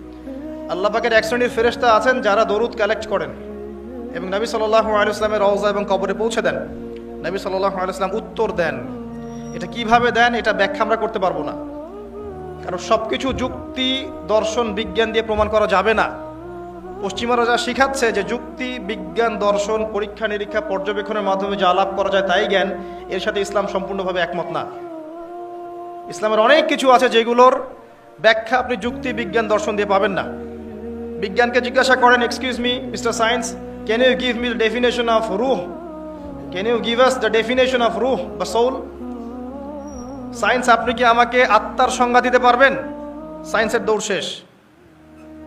আল্লাহ পাকের এক শ্রেণীর ফেরেশতা আছেন যারা দরুদ কালেক্ট করেন এবং নবী সাল্লাল্লাহু আলাইহি ওয়াসাল্লামের রওজা এবং কবরে পৌঁছে দেন। নবী সাল্লাল্লাহু আলাইহি ওয়াসাল্লাম উত্তর দেন। এটা কিভাবে দেন এটা ব্যাখ্যা আমরা করতে পারবো না, কারণ সবকিছু যুক্তি, দর্শন, বিজ্ঞান দিয়ে প্রমাণ করা যাবে না। পশ্চিমারা যা শিখাচ্ছে যে যুক্তি, বিজ্ঞান, দর্শন, পরীক্ষা নিরীক্ষা, পর্যবেক্ষণের মাধ্যমে যা লাভ করা যায় তাই জ্ঞান, এর সাথে ইসলাম সম্পূর্ণভাবে একমত না। ইসলামের অনেক কিছু আছে যেগুলোর ব্যাখ্যা আপনি যুক্তি, বিজ্ঞান, দর্শন দিয়ে পাবেন না। বিজ্ঞানকে জিজ্ঞাসা করেন, excuse me mister science, can you give me the definition of রুহ, can you give us the definition of রুহ বা সোল। সায়েন্স, আপনি কি আমাকে আত্মার সংজ্ঞা দিতে পারবেন? সায়েন্সের দৌড় শেষ,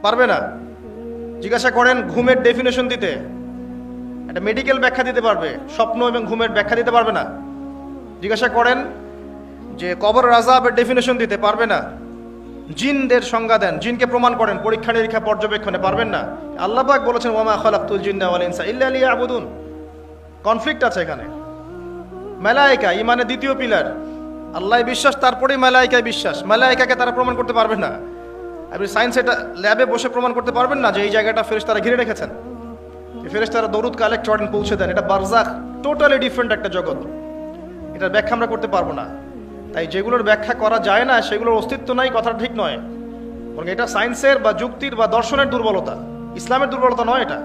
পারবে না। জিজ্ঞাসা করেন ঘুমের ডেফিনেশন দিতে, একটা মেডিকেল ব্যাখ্যা দিতে পারবে, স্বপ্ন এবং ঘুমের ব্যাখ্যা দিতে পারবে না। জিজ্ঞাসা করেন যে কবর আযাবের ডেফিনেশন দিতে, পারবে না। জিনদের সংজ্ঞা দেন, জিনকে প্রমাণ করেন পরীক্ষা নিরীক্ষা পর্যবেক্ষণে, পারবেন না। আল্লাহ পাক বলেছেন ওয়ামা খালাকতুল জিন্না ওয়াল ইনসা ইল্লা লিয়াবুদুন। কনফ্লিক্ট আছে এখানে। মালায়েকা ঈমানের দ্বিতীয় পিলার, আল্লাহ বিশ্বাস, তারপরেই মালায়েকায় বিশ্বাস। মালায়েকাকে তারা প্রমাণ করতে পারবে না। আপনি সায়েন্স এটা ল্যাবে বসে প্রমাণ করতে পারবেন না যে এই জায়গাটা ফেরেশতারা ঘিরে রেখেছেন, ফেরেশতারা দরুদ কালেক্ট করেন, পৌঁছে দেন। এটা বারজাখ, টোটালি ডিফারেন্ট একটা জগৎ। এটার ব্যাখ্যা আমরা করতে পারবো না। তাই যেগুলোর ব্যাখ্যা করা যায় না সেগুলোর অস্তিত্ব নাই, কথাটা ঠিক নয়। বরং এটা সায়েন্সের বা যুক্তির বা দর্শনের দুর্বলতা, ইসলামের দুর্বলতা নয় এটা।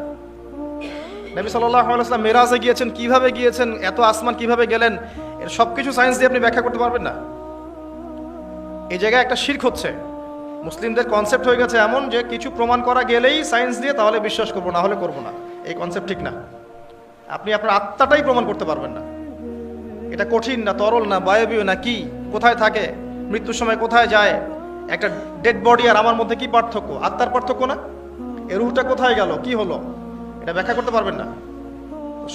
নবী সাল্লাল্লাহু আলাইহি ওয়াসাল্লাম মেরাজে গিয়েছেন, কিভাবে গিয়েছেন, এত আসমান কিভাবে গেলেন, এর সবকিছু সায়েন্স দিয়ে আপনি ব্যাখ্যা করতে পারবেন না। এই জায়গায় একটা শিরক হচ্ছে। মুসলিমদের কনসেপ্ট হয়ে গেছে এমন যে কিছু প্রমাণ করা গেলেই সায়েন্স দিয়ে তাহলে বিশ্বাস করবো, না হলে করবো না। এই কনসেপ্ট ঠিক না। আপনি আপনার আত্মাটাই প্রমাণ করতে পারবেন না। এটা কঠিন না, তরল না, বায়বীয় না, কি কোথায় থাকে, মৃত্যুর সময় কোথায় যায়, একটা ডেড বডি আর আমার মধ্যে কি পার্থক্য? আত্মার পার্থক্য না? এর রুহটা কোথায় গেল, কি হলো, এটা ব্যাখ্যা করতে পারবেন না।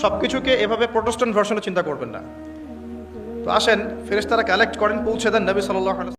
সবকিছুকে এভাবে প্রোটেস্ট্যান্ট ভার্সনে চিন্তা করবেন না। তো আসেন, ফেরেশতারা কালেক্ট করেন, পৌঁছে দেন নবী সাল্লাল্লাহু আলাইহি ওয়াসাল্লাম।